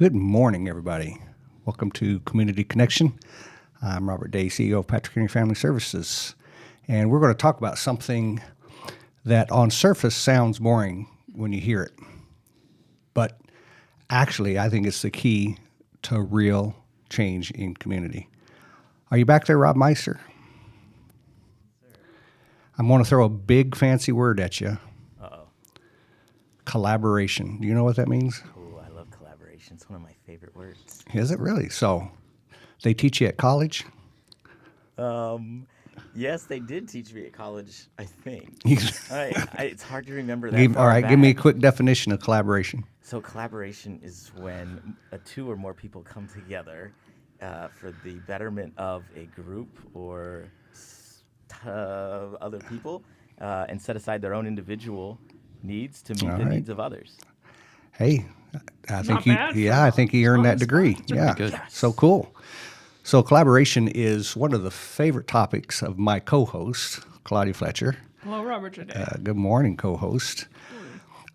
Good morning, everybody. Welcome to Community Connection. I'm Robert Day, CEO of Patrick Henry Family Services, and we're going to talk about something that on surface sounds boring when you hear it, but actually I think it's the key to real change in community. Are you back there, Rob Meister? I'm going to throw a big fancy word at you. Uh-oh. Collaboration. Do you know what that means? Oh, I love collaboration. It's one of my favorite words. Is it really? So they teach you at college? Yes, they did teach me at college, I think. You- It's hard to remember that All right, far give me a back. quick definition of collaboration. So collaboration is when two or more people come together for the betterment of a group or other people and set aside their own individual needs to meet All the right. needs of others. Hey, I think bad for I think you earned that on the degree. spot. Yeah, good. so cool. So collaboration is one of the favorite topics of my co-host, Claudia Fletcher. Hello, Robert today. Good morning, co-host.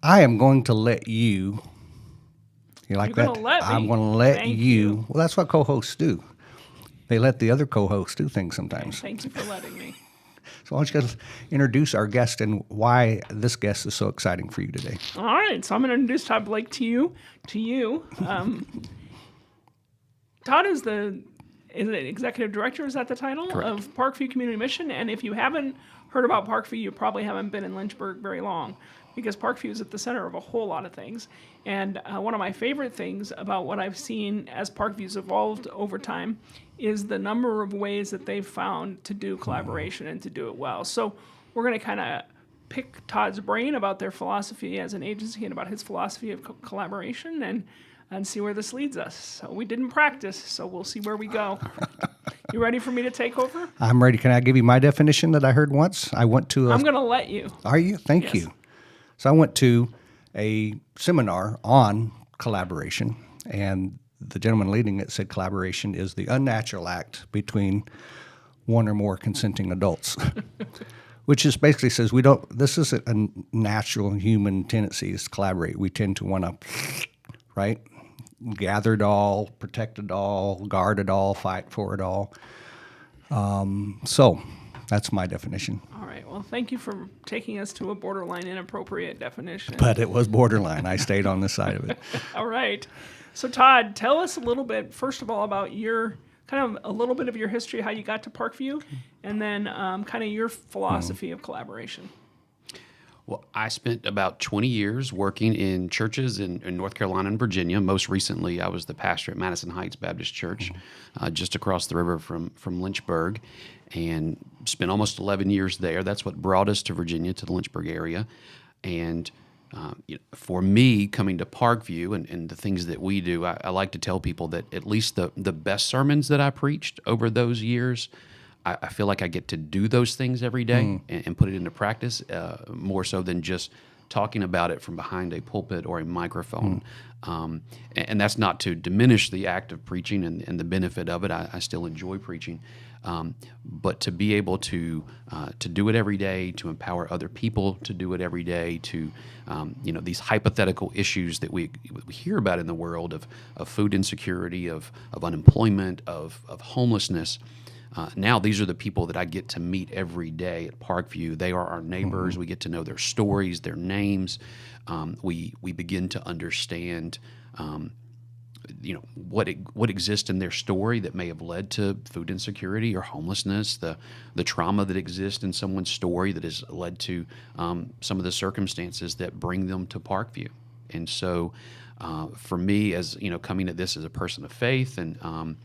I am going to let you. You like You're that? gonna let me? I'm going to let Thank you. you. Well, that's what co-hosts do. They let the other co-hosts do things sometimes. Thank you for letting me. So why don't you guys introduce our guest and why this guest is so exciting for you today? All right, so I'm going to introduce Todd Blake to you. Todd is the executive director, is that the title, Correct. of Parkview Community Mission. And if you haven't heard about Parkview, you probably haven't been in Lynchburg very long, because Parkview is at the center of a whole lot of things. And one of my favorite things about what I've seen as Parkview's evolved over time is the number of ways that they've found to do collaboration and to do it well. So we're going to kind of pick Todd's brain about their philosophy as an agency and about his philosophy of collaboration and see where this leads us. So we didn't practice, so we'll see where we go. You ready for me to take over? I'm ready. Can I give you my definition that I heard once? I went to a I'm going to let you. Are you? Thank Yes. you. So I went to a seminar on collaboration, and the gentleman leading it said collaboration is the unnatural act between one or more consenting adults, which is basically says we don't. This is a natural human tendency is to collaborate. We tend to want to, right, gather it all, protect it all, guard it all, fight for it all. So that's my definition. All right. Well, thank you for taking us to a borderline inappropriate definition. But it was borderline. I stayed on this side of it. All right. So, Todd, tell us a little bit, first of all, about your kind of a little bit of your history, how you got to Parkview, and then kind of your philosophy of collaboration. Well, I spent about 20 years working in churches in North Carolina and Virginia. Most recently, I was the pastor at Madison Heights Baptist Church, just across the river from Lynchburg, and spent almost 11 years there. That's what brought us to Virginia, to the Lynchburg area. And for me, coming to Parkview and the things that we do, I like to tell people that at least the best sermons that I preached over those years, I feel like I get to do those things every day and put it into practice more so than just talking about it from behind a pulpit or a microphone. And that's not to diminish the act of preaching and the benefit of it. I still enjoy preaching. But to be able to do it every day, to empower other people to do it every day, to these hypothetical issues that we hear about in the world of food insecurity, of unemployment, of homelessness. Now these are the people that I get to meet every day at Parkview. They are our neighbors. We get to know their stories, their names. We begin to understand what exists in their story that may have led to food insecurity or homelessness, the trauma that exists in someone's story that has led to some of the circumstances that bring them to Parkview. And so for me, as coming at this as a person of faith and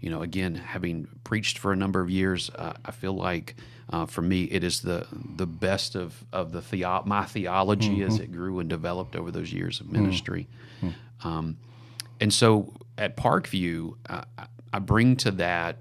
again, having preached for a number of years, I feel like for me it is the best of my theology as it grew and developed over those years of ministry. And so at Parkview, I bring to that,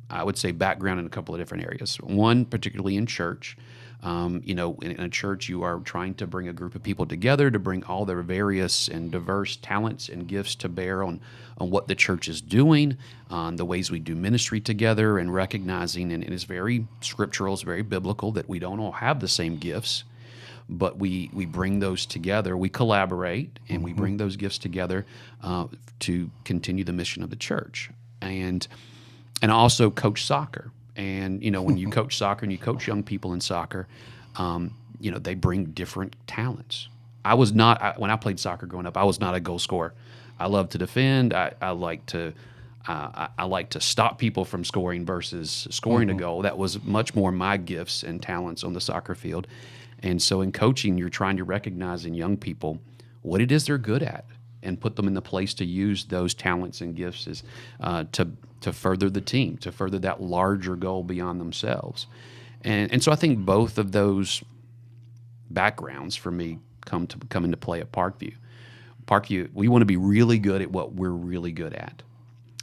I would say, background in a couple of different areas. One, particularly in church. In a church, you are trying to bring a group of people together to bring all their various and diverse talents and gifts to bear on what the church is doing, on the ways we do ministry together, and recognizing, and it is very scriptural, it's very biblical, that we don't all have the same gifts. but we bring those together. We collaborate, and we bring those gifts together to continue the mission of the church. And I also coach soccer. And, when you coach soccer and you coach young people in soccer, they bring different talents. When I played soccer growing up, I was not a goal scorer. I love to defend. I like to stop people from scoring versus scoring a goal. That was much more my gifts and talents on the soccer field. And so in coaching, you're trying to recognize in young people what it is they're good at and put them in the place to use those talents and gifts to further the team, to further that larger goal beyond themselves. And so I think both of those backgrounds for me come into play at Parkview. Parkview, we want to be really good at what we're really good at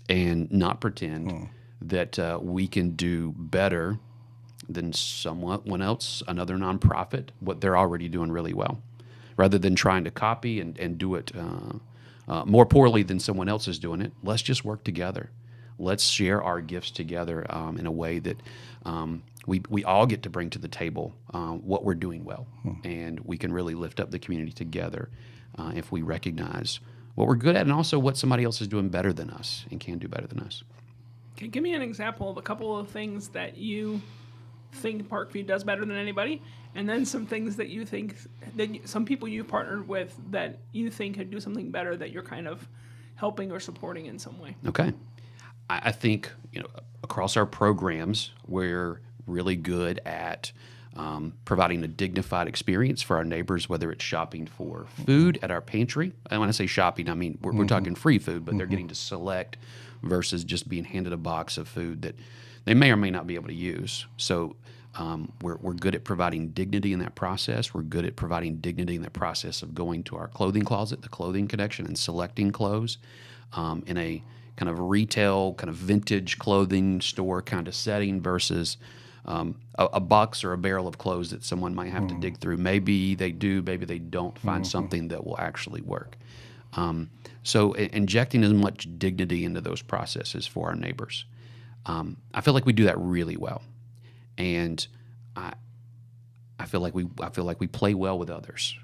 and not pretend that we can do better than someone else, another nonprofit, what they're already doing really well, rather than trying to copy and do it more poorly than someone else is doing it. Let's just work together. Let's share our gifts together in a way that we all get to bring to the table what we're doing well, and we can really lift up the community together if we recognize what we're good at and also what somebody else is doing better than us and can do better than us. Okay, give me an example of a couple of things that you think Parkview does better than anybody, and then some things that you think that some people you've partnered with that you think could do something better that you're kind of helping or supporting in some way. Okay. I think, across our programs, we're really good at providing a dignified experience for our neighbors, whether it's shopping for food at our pantry. And when I say shopping, I mean we're talking free food, but they're getting to select versus just being handed a box of food that they may or may not be able to use. So we're good at providing dignity in that process. We're good at providing dignity in that process of going to our clothing closet, the clothing connection, and selecting clothes in a kind of retail, kind of vintage clothing store kind of setting versus a box or a barrel of clothes that someone might have to dig through. Maybe they do, maybe they don't find something that will actually work. So injecting as much dignity into those processes for our neighbors. I feel like we do that really well, and I feel like we play well with others.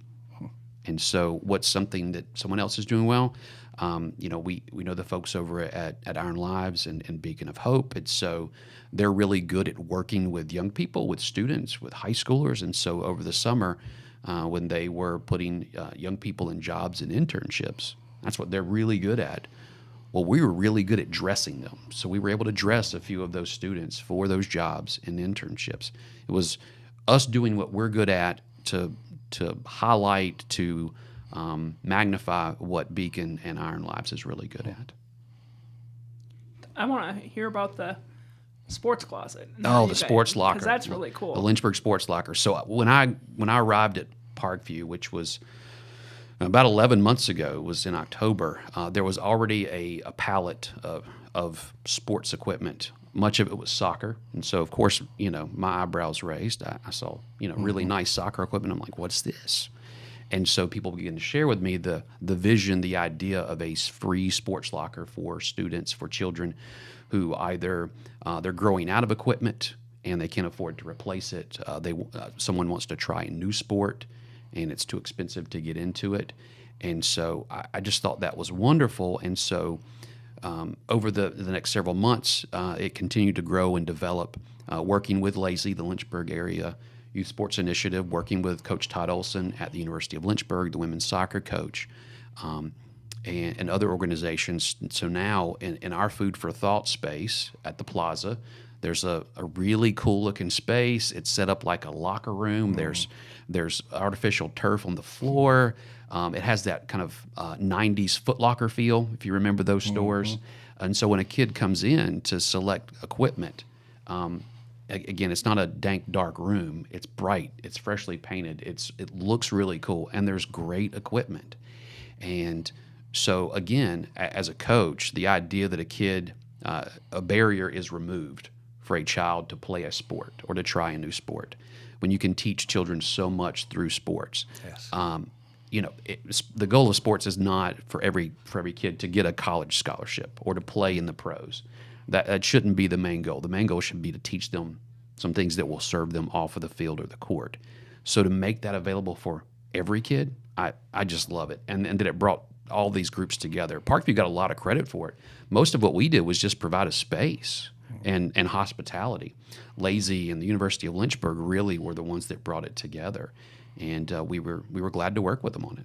And so, what's something that someone else is doing well? We know the folks over at Iron Lives and Beacon of Hope, and so they're really good at working with young people, with students, with high schoolers. And so, over the summer, when they were putting young people in jobs and internships, that's what they're really good at. Well, we were really good at dressing them. So we were able to dress a few of those students for those jobs and internships. It was us doing what we're good at to highlight, to magnify what Beacon and Iron Lives is really good at. I want to hear about the sports closet. Oh, the sports locker. Because that's really cool. The Lynchburg sports locker. So when I arrived at Parkview, which was about 11 months ago, it was in October, there was already a pallet of sports equipment. Much of it was soccer. And so, of course, my eyebrows raised. I saw, really nice soccer equipment. I'm like, what's this? And so people began to share with me the vision, the idea of a free sports locker for students, for children who either they're growing out of equipment and they can't afford to replace it. Someone wants to try a new sport and it's too expensive to get into it. And so I just thought that was wonderful. And so over the next several months, it continued to grow and develop, working with LAZY, the Lynchburg Area Youth Sports Initiative, working with Coach Todd Olson at the University of Lynchburg, the women's soccer coach, and other organizations. So now in our Food for Thought space at the Plaza, there's a really cool looking space. It's set up like a locker room. There's artificial turf on the floor. It has that kind of 90s Foot Locker feel, if you remember those stores. And so when a kid comes in to select equipment, again, it's not a dank, dark room. It's bright. It's freshly painted. It looks really cool, and there's great equipment. And so, again, as a coach, the idea that a barrier is removed for a child to play a sport or to try a new sport, when you can teach children so much through sports. Yes. The goal of sports is not for every kid to get a college scholarship or to play in the pros. That shouldn't be the main goal. The main goal should be to teach them some things that will serve them off of the field or the court. So to make that available for every kid, I just love it. And that it brought all these groups together. Parkview got a lot of credit for it. Most of what we did was just provide a space and hospitality. Lazy and the University of Lynchburg really were the ones that brought it together. And we were glad to work with them on it.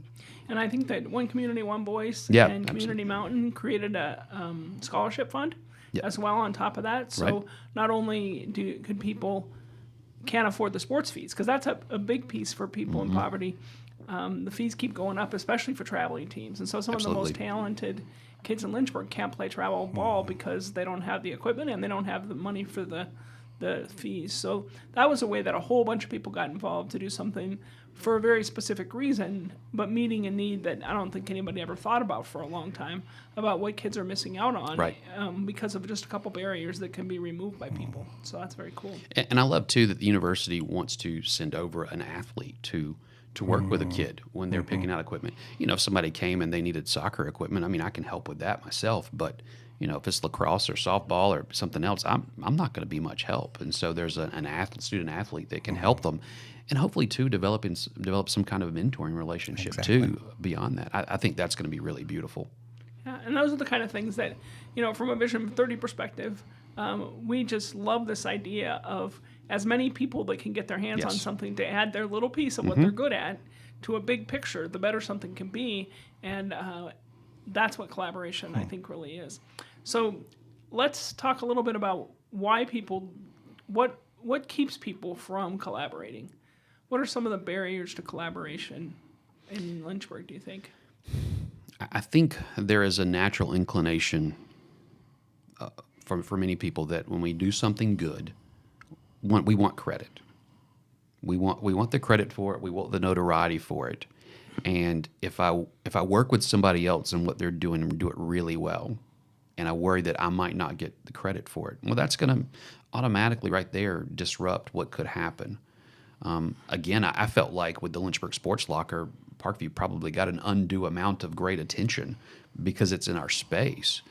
And I think that One Community, One Voice Yeah, and Community absolutely. Mountain created a scholarship fund as well on top of that. So Right. not only could people can't afford the sports fees, because that's a big piece for people Mm-hmm. in poverty. The fees keep going up, especially for traveling teams. And so some of the most Absolutely. talented kids in Lynchburg can't play travel ball because they don't have the equipment and they don't have the money for the fees. So that was a way that a whole bunch of people got involved to do something for a very specific reason, but meeting a need that I don't think anybody ever thought about for a long time, about what kids are missing out on Right. because of just a couple barriers that can be removed by people. So that's very cool. And I love too that the university wants to send over an athlete to work with a kid when they're picking out equipment. If somebody came and they needed soccer equipment, I mean, I can help with that myself. But if it's lacrosse or softball or something else, I'm not going to be much help. And so there's an student athlete that can help them, and hopefully too develop some kind of mentoring relationship too beyond that. I think that's going to be really beautiful. Yeah, and those are the kind of things that, from a Vision 30 perspective, we just love this idea of as many people that can get their hands on Yes. something to add their little piece of what they're good at to a big picture, the better something can be. And that's what collaboration, I think, really is. So let's talk a little bit about why people, what keeps people from collaborating? What are some of the barriers to collaboration in Lynchburg, do you think? I think there is a natural inclination for many people that when we do something good, we want credit. We want the credit for it. We want the notoriety for it. And if I work with somebody else and what they're doing and do it really well, and I worry that I might not get the credit for it, well, that's going to automatically right there disrupt what could happen. Again, I felt like with the Lynchburg Sports Locker, Parkview probably got an undue amount of great attention because it's in our space.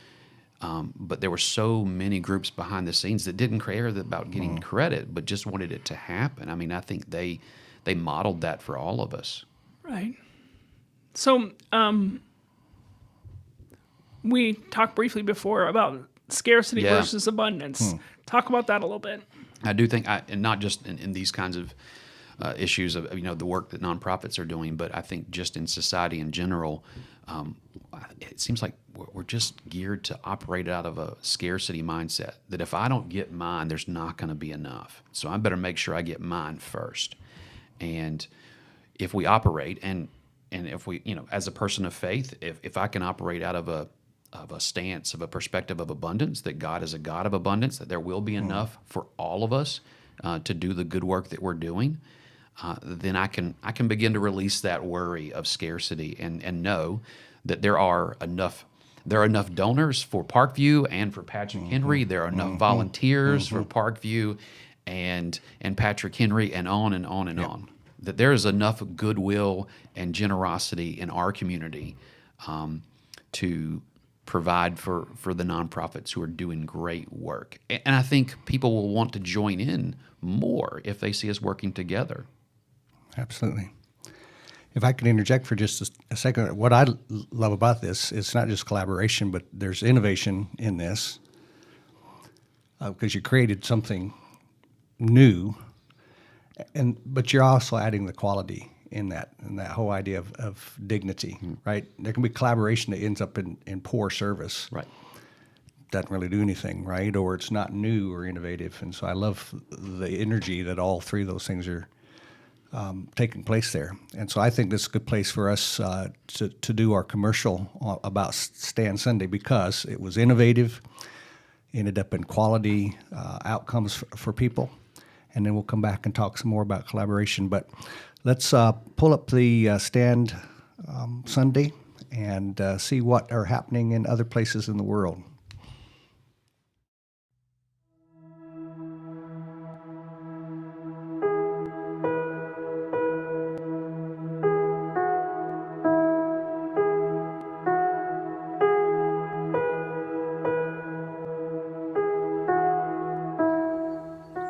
But there were so many groups behind the scenes that didn't care about getting credit, but just wanted it to happen. I mean, I think they modeled that for all of us. Right. So we talked briefly before about scarcity Yeah. versus abundance. Talk about that a little bit. I do think, and not just in these kinds of issues of the work that nonprofits are doing, but I think just in society in general, it seems like we're just geared to operate out of a scarcity mindset. That if I don't get mine, there's not going to be enough. So I better make sure I get mine first. And if we operate, and if we, as a person of faith, if I can operate out of a stance, of a perspective of abundance, that God is a God of abundance, that there will be enough for all of us to do the good work that we're doing, then I can begin to release that worry of scarcity and know that there are enough donors for Parkview and for Patrick Henry. There are enough volunteers for Parkview and Patrick Henry, and on and on and on. That there is enough goodwill and generosity in our community to provide for the nonprofits who are doing great work. And I think people will want to join in more if they see us working together. Absolutely. If I could interject for just a second, what I love about this is not just collaboration, but there's innovation in this because you created something new, but you're also adding the quality in that whole idea of dignity, right? There can be collaboration that ends up in poor service. Right. Doesn't really do anything, right? Or it's not new or innovative. And so I love the energy that all three of those things are taking place there. And so I think this is a good place for us to do our commercial about Stand Sunday because it was innovative, ended up in quality outcomes for people. And then we'll come back and talk some more about collaboration. But let's pull up the Stand Sunday and see what are happening in other places in the world.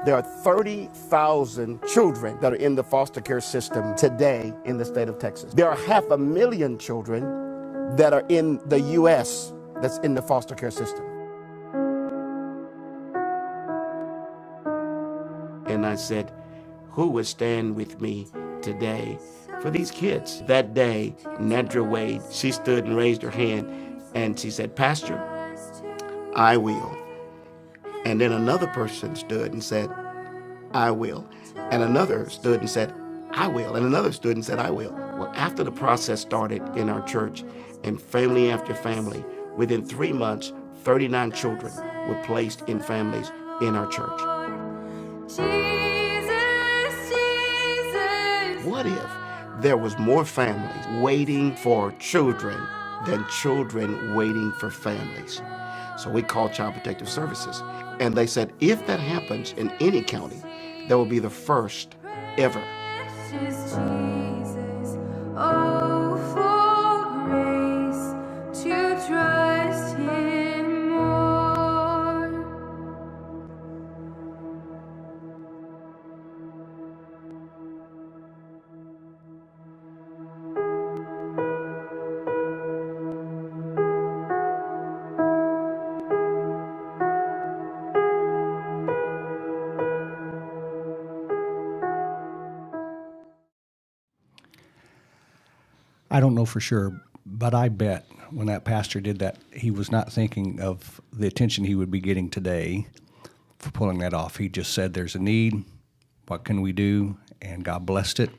There are 30,000 children that are in the foster care system today in the state of Texas. There are 500,000 children that are in the U.S. that's in the foster care system. And I said, who would stand with me today for these kids? That day, Nedra Wade, she stood and raised her hand and she said, Pastor, I will. And then another person stood and said, I will. And another stood and said, I will. And another stood and said, I will. Well, after the process started in our church and family after family, within 3 months, 39 children were placed in families in our church. Jesus, Jesus. What if there was more families waiting for children than children waiting for families? So we called Child Protective Services. And they said, if that happens in any county, that will be the first ever. Precious Jesus, oh, for grace to trust Him more. I don't know for sure, but I bet when that pastor did that, he was not thinking of the attention he would be getting today for pulling that off. He just said, there's a need. What can we do? And God blessed it.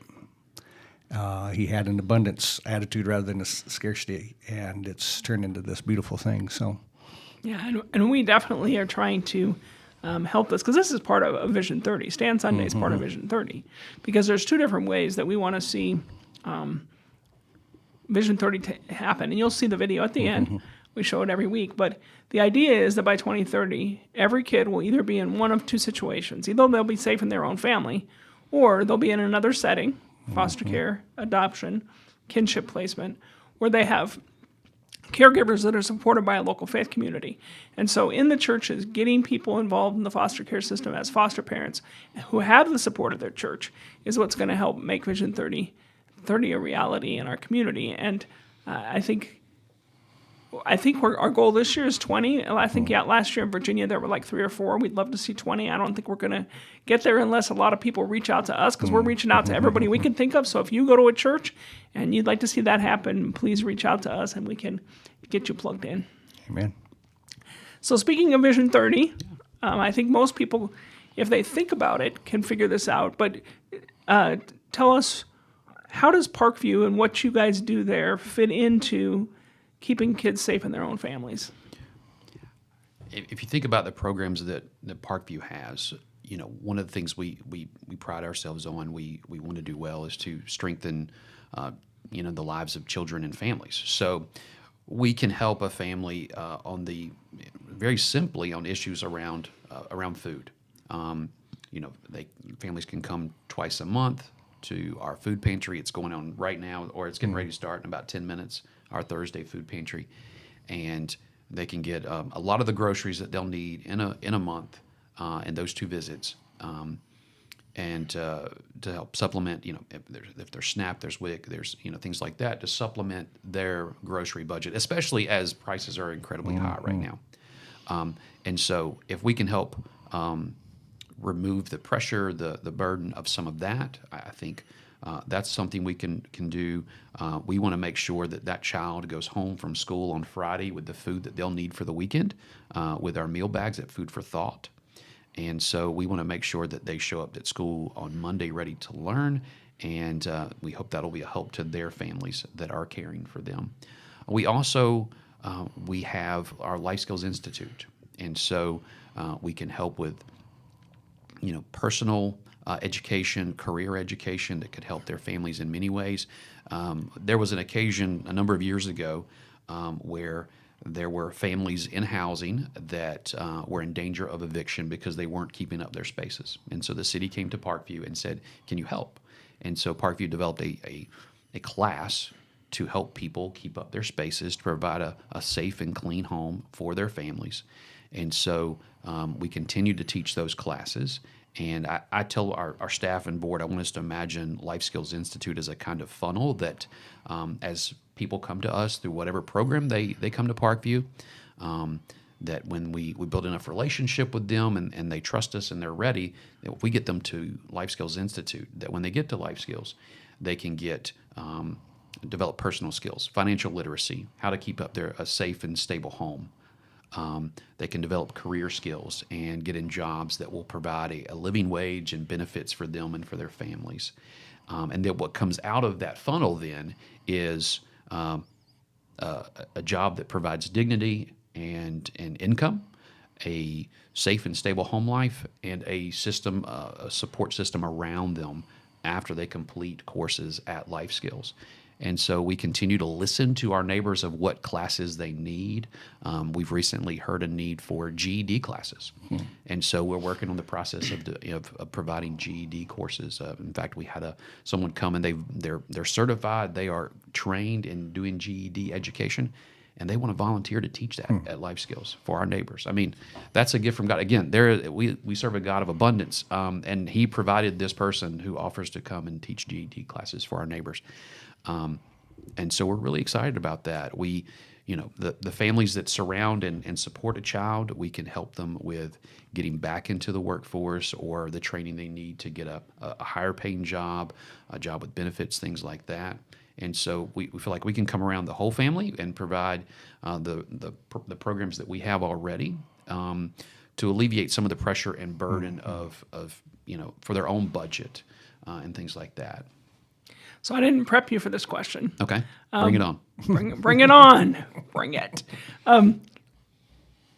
He had an abundance attitude rather than a scarcity, and it's turned into this beautiful thing. So, Yeah, and we definitely are trying to help this, because this is part of Vision 30. Stand Sunday is part of Vision 30, because there's two different ways that we want to see Vision 30 to happen. And you'll see the video at the end. We show it every week. But the idea is that by 2030, every kid will either be in one of two situations. Either they'll be safe in their own family, or they'll be in another setting, foster care, adoption, kinship placement, where they have caregivers that are supported by a local faith community. And so in the churches, getting people involved in the foster care system as foster parents who have the support of their church is what's going to help make Vision 30 a reality in our community. And I think our goal this year is 20. I think, last year in Virginia there were like 3 or 4. We'd love to see 20. I don't think we're going to get there unless a lot of people reach out to us, because we're reaching out to everybody we can think of. So if you go to a church and you'd like to see that happen, please reach out to us and we can get you plugged in. amen. So speaking of Vision 30, I think most people, if they think about it, can figure this out. But tell us, how does Parkview and what you guys do there fit into keeping kids safe in their own families? If you think about the programs that Parkview has, one of the things we pride ourselves on, we want to do well, is to strengthen, the lives of children and families. So we can help a family very simply on issues around food. Families can come twice a month to our food pantry. It's going on right now, or it's getting ready to start in about 10 minutes, our Thursday food pantry. And they can get a lot of the groceries that they'll need in a month in those 2 visits. And to help supplement, if there's SNAP, there's WIC, there's things like that to supplement their grocery budget, especially as prices are incredibly high right now. And so if we can help remove the pressure, the burden of some of that, I think that's something we can do. We want to make sure that child goes home from school on Friday with the food that they'll need for the weekend, with our meal bags at Food for Thought. And so we want to make sure that they show up at school on Monday ready to learn, and we hope that'll be a help to their families that are caring for them. We also we have our Life Skills Institute, and so we can help with personal education, career education that could help their families in many ways. There was an occasion a number of years ago where there were families in housing that were in danger of eviction because they weren't keeping up their spaces. And so the city came to Parkview and said, can you help? And so Parkview developed a class to help people keep up their spaces, to provide a safe and clean home for their families. And so we continue to teach those classes. And I tell our staff and board, I want us to imagine Life Skills Institute as a kind of funnel that as people come to us through whatever program they come to Parkview, that when we build enough relationship with them and they trust us and they're ready, that if we get them to Life Skills Institute, that when they get to Life Skills, they can get develop personal skills, financial literacy, how to keep up a safe and stable home. They can develop career skills and get in jobs that will provide a living wage and benefits for them and for their families. And then what comes out of that funnel then is a job that provides dignity and income, a safe and stable home life, and a system, a support system around them after they complete courses at Life Skills. And so we continue to listen to our neighbors of what classes they need. We've recently heard a need for GED classes. And so we're working on the process of providing GED courses. In fact, we had someone come and they're certified. They are trained in doing GED education, and they want to volunteer to teach that at Life Skills for our neighbors. I mean, that's a gift from God. Again, we serve a God of abundance, and He provided this person who offers to come and teach GED classes for our neighbors. And so we're really excited about that. The families that surround and support a child, we can help them with getting back into the workforce or the training they need to get a higher paying job, a job with benefits, things like that. And so we feel like we can come around the whole family and provide the programs that we have already to alleviate some of the pressure and burden of for their own budget and things like that. So I didn't prep you for this question. Okay, bring it on. Bring it on. Bring it.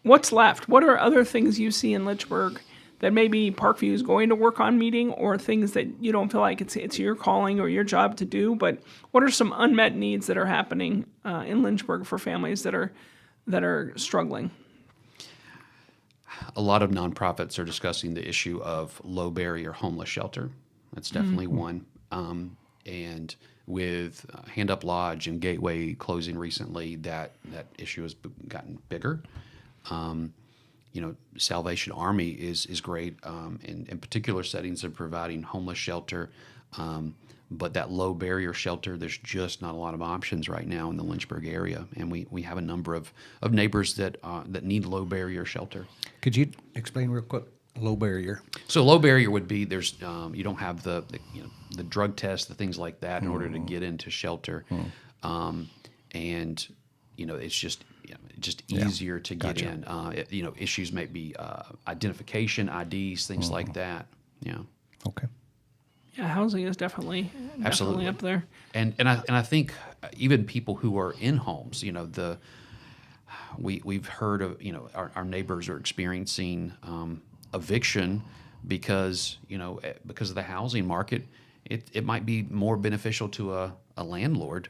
What's left? What are other things you see in Lynchburg that maybe Parkview is going to work on meeting, or things that you don't feel like it's your calling or your job to do? But what are some unmet needs that are happening in Lynchburg for families that are struggling? A lot of nonprofits are discussing the issue of low barrier homeless shelter. That's definitely one. And with Hand Up Lodge and Gateway closing recently, that issue has gotten bigger. Salvation Army is great in particular settings of providing homeless shelter. But that low barrier shelter, there's just not a lot of options right now in the Lynchburg area. And we have a number of neighbors that need low barrier shelter. Could you explain real quick low barrier? So low barrier would be there's you don't have the drug test, the things like that in order to get into shelter. And it's just easier to get in. Issues may be identification, IDs, things like that. Yeah. Okay. Yeah, housing is definitely Absolutely up there. And I think even people who are in homes, we've heard of our neighbors are experiencing eviction because of the housing market. It might be more beneficial to a landlord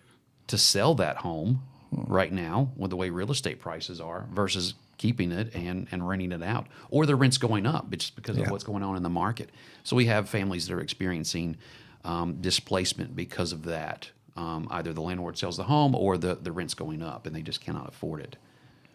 to sell that home right now with the way real estate prices are versus keeping it and renting it out, or the rent's going up just because of what's going on in the market. So we have families that are experiencing displacement because of that. Either the landlord sells the home or the rent's going up and they just cannot afford it.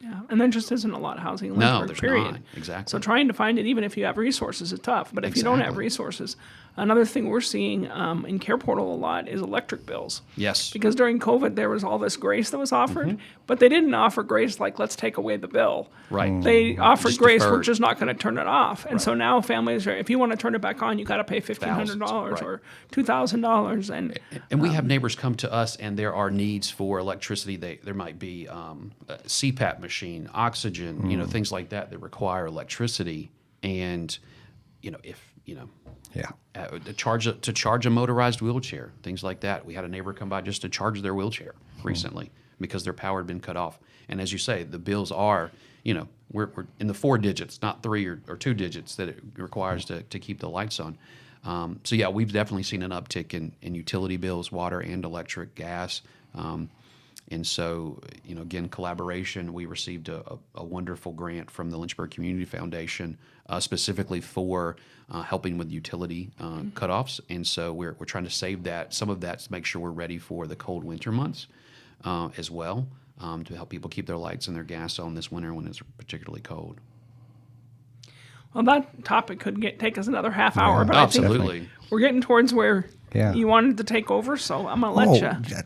Yeah, and there just isn't a lot of housing in No, Lynchburg, there's period. not. Exactly. So trying to find it, even if you have resources, is tough. But if you don't have Exactly. resources, another thing we're seeing in Care Portal a lot is electric bills. Yes. Because during COVID, there was all this grace that was offered, but they didn't offer grace like, let's take away the bill. Right. They offered Just grace, we're deferred. just not going to turn it off. And so now families are, if you want to turn it back on, you got to pay $1,500 Thousands, right. or $2,000. And we have neighbors come to us, and there are needs for electricity. There might be a CPAP machine, oxygen, things like that require electricity. And to charge a motorized wheelchair, things like that. We had a neighbor come by just to charge their wheelchair recently because their power had been cut off. And as you say, the bills are, we're in the 4 digits, not 3 or 2 digits that it requires to keep the lights on. So yeah, we've definitely seen an uptick in utility bills, water and electric, gas. And so, again, collaboration, we received a wonderful grant from the Lynchburg Community Foundation specifically for helping with utility cutoffs. And so we're trying to save some of that to make sure we're ready for the cold winter months as well, to help people keep their lights and their gas on this winter when it's particularly cold. Well, that topic could take us another half hour, but I think Absolutely. we're getting towards where Yeah. you wanted to take over, so I'm going to let you. yeah,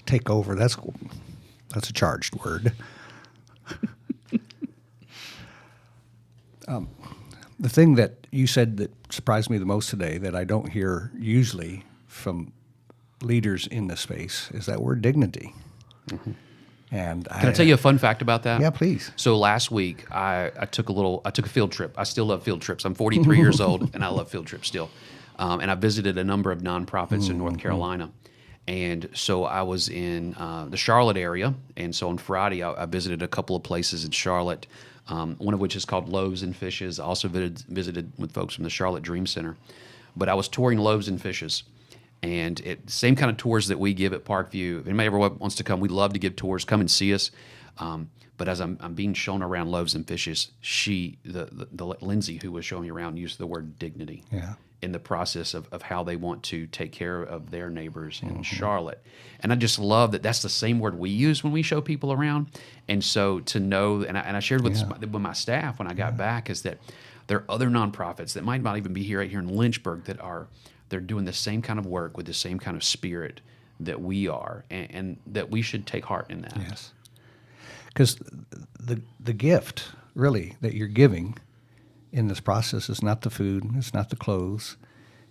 take over. That's a charged word. The thing that you said that surprised me the most today that I don't hear usually from leaders in this space is that word dignity. And Can I tell you a fun fact about that? Yeah, please. So last week I took a field trip. I still love field trips. I'm 43 years old and I love field trips still. And I visited a number of nonprofits in North Carolina. And so I was in the Charlotte area. And so on Friday I visited a couple of places in Charlotte, one of which is called Loaves and Fishes. I also visited with folks from the Charlotte Dream Center. But I was touring Loaves and Fishes. And same kind of tours that we give at Parkview. If anybody ever wants to come, we'd love to give tours. Come and see us. But as I'm being shown around Loaves and Fishes, the Lindsay who was showing me around used the word dignity in the process of how they want to take care of their neighbors in Charlotte. And I just love that that's the same word we use when we show people around. And so to know, and I shared with my staff when I got back, is that there are other nonprofits that might not even be here right here in Lynchburg that they're doing the same kind of work with the same kind of spirit that we are, and that we should take heart in that. Yes. Because the gift, really, that you're giving in this process is not the food, it's not the clothes,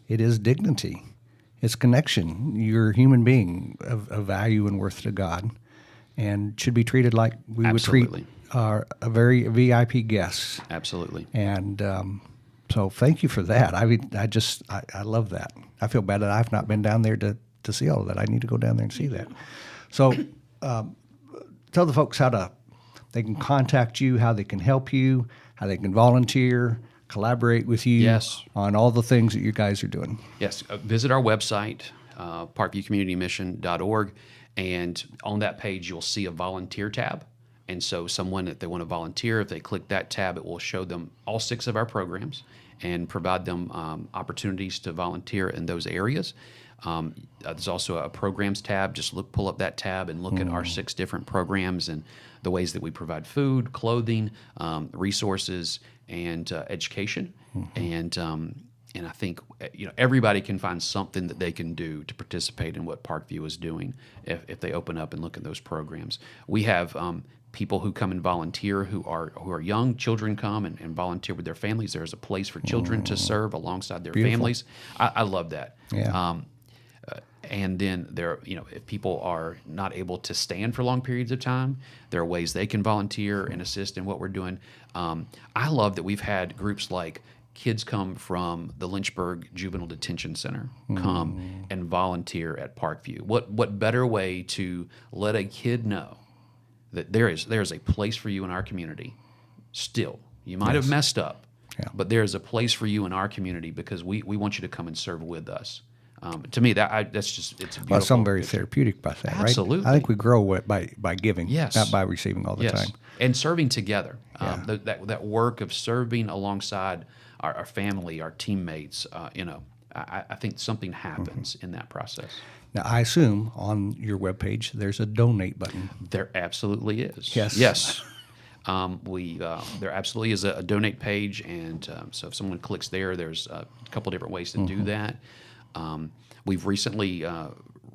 it is dignity. It's connection. You're a human being of value and worth to God and should be treated like we Absolutely. would treat a very VIP guest. Absolutely. And so thank you for that. I mean, I love that. I feel bad that I've not been down there to see all of that. I need to go down there and see that. So tell the folks they can contact you, how they can help you, how they can volunteer, collaborate with you Yes. on all the things that you guys are doing. Yes, visit our website, parkviewcommunitymission.org, and on that page you'll see a volunteer tab. And so someone, if they want to volunteer, if they click that tab, it will show them all 6 of our programs and provide them opportunities to volunteer in those areas. There's also a programs tab. Just pull up that tab and look at our 6 different programs and the ways that we provide food, clothing, resources, and education. And I think everybody can find something that they can do to participate in what Parkview is doing if they open up and look at those programs. We have people who come and volunteer who are young. Children come and volunteer with their families. There's a place for children to serve alongside their families. I love that. Yeah. And then if people are not able to stand for long periods of time, there are ways they can volunteer and assist in what we're doing. I love that we've had groups like kids come from the Lynchburg Juvenile Detention Center come and volunteer at Parkview. What better way to let a kid know that there is a place for you in our community still. You might have messed up, but there is a place for you in our community because we want you to come and serve with us. To me, that's just it's a beautiful. Well, something very therapeutic about that, right? Absolutely. I think we grow by giving, Yes. not by receiving all the time. And serving together. That work of serving alongside our family, our teammates. I think something happens in that process. Now, I assume on your webpage there's a donate button. There absolutely is. Yes. Yes. There absolutely is a donate page, and so if someone clicks there, there's a couple different ways to do that. We've recently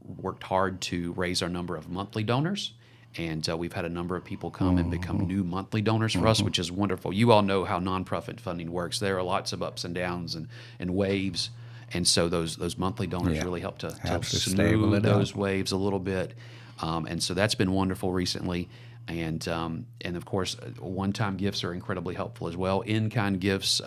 worked hard to raise our number of monthly donors, and we've had a number of people come and become new monthly donors for us, which is wonderful. You all know how nonprofit funding works. There are lots of ups and downs and waves, and so those monthly donors really help to smooth those waves a little bit. And so that's been wonderful recently. And of course, one-time gifts are incredibly helpful as well. In-kind gifts,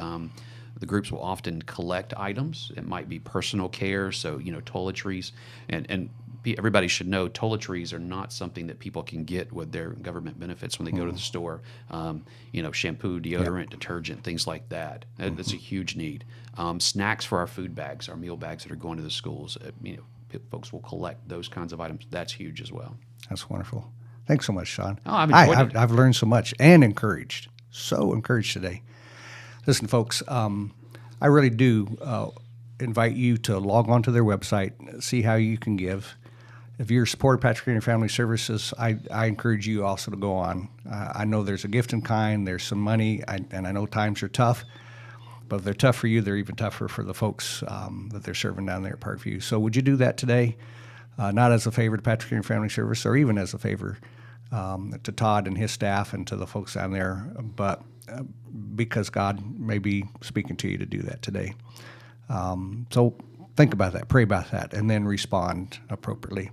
the groups will often collect items. It might be personal care, so toiletries, and everybody should know toiletries are not something that people can get with their government benefits when they go to the store. Shampoo, deodorant, detergent, things like that. That's a huge need. Snacks for our food bags, our meal bags that are going to the schools. Folks will collect those kinds of items. That's huge as well. That's wonderful. Thanks so much, Sean. Oh, I've learned so much and encouraged. So encouraged today. Listen, folks, I really do invite you to log on to their website, see how you can give. If you're a supporter of Patrick Henry Family Services, I encourage you also to go on. I know there's a gift in kind, there's some money, and I know times are tough. But if they're tough for you, they're even tougher for the folks that they're serving down there at Parkview. So would you do that today? Not as a favor to Patrick Henry Family Service, or even as a favor to Todd and his staff and to the folks down there, but because God may be speaking to you to do that today. So think about that, pray about that, and then respond appropriately.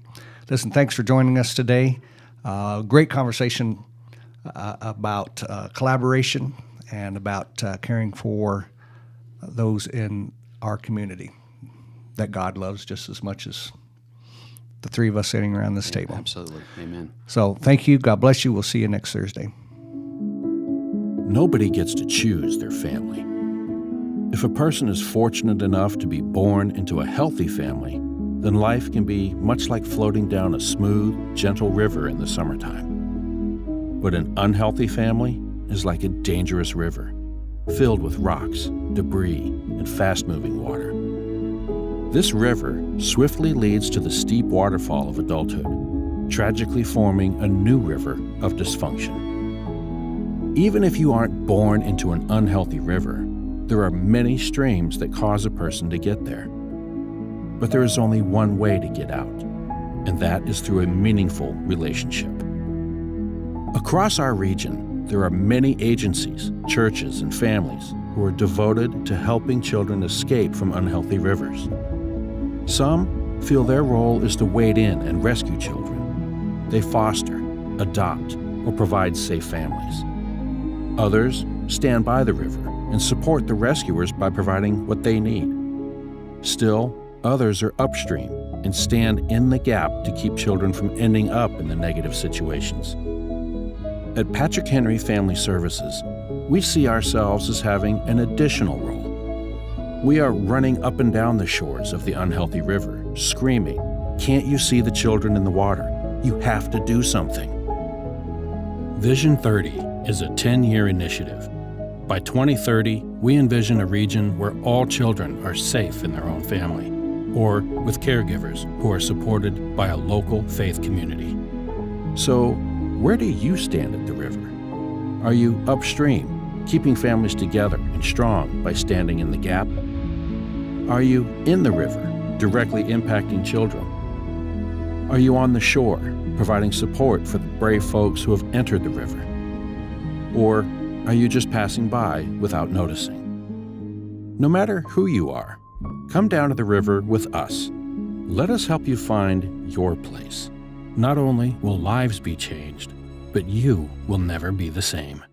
Listen, thanks for joining us today. Great conversation about collaboration and about caring for those in our community that God loves just as much as the three of us sitting around this table. Absolutely. Amen. So thank you. God bless you. We'll see you next Thursday. Nobody gets to choose their family. If a person is fortunate enough to be born into a healthy family, then life can be much like floating down a smooth, gentle river in the summertime. But an unhealthy family is like a dangerous river, filled with rocks, debris, and fast-moving water. This river swiftly leads to the steep waterfall of adulthood, tragically forming a new river of dysfunction. Even if you aren't born into an unhealthy river, there are many streams that cause a person to get there. But there is only one way to get out, and that is through a meaningful relationship. Across our region, there are many agencies, churches, and families who are devoted to helping children escape from unhealthy rivers. Some feel their role is to wade in and rescue children. They foster, adopt, or provide safe families. Others stand by the river and support the rescuers by providing what they need. Still, others are upstream and stand in the gap to keep children from ending up in the negative situations. At Patrick Henry Family Services, we see ourselves as having an additional role. We are running up and down the shores of the unhealthy river, screaming, "Can't you see the children in the water? You have to do something." Vision 30 is a 10-year initiative. By 2030, we envision a region where all children are safe in their own family, or with caregivers who are supported by a local faith community. So, where do you stand at the river? Are you upstream, keeping families together and strong by standing in the gap? Are you in the river, directly impacting children? Are you on the shore, providing support for the brave folks who have entered the river? Or are you just passing by without noticing? No matter who you are, come down to the river with us. Let us help you find your place. Not only will lives be changed, but you will never be the same.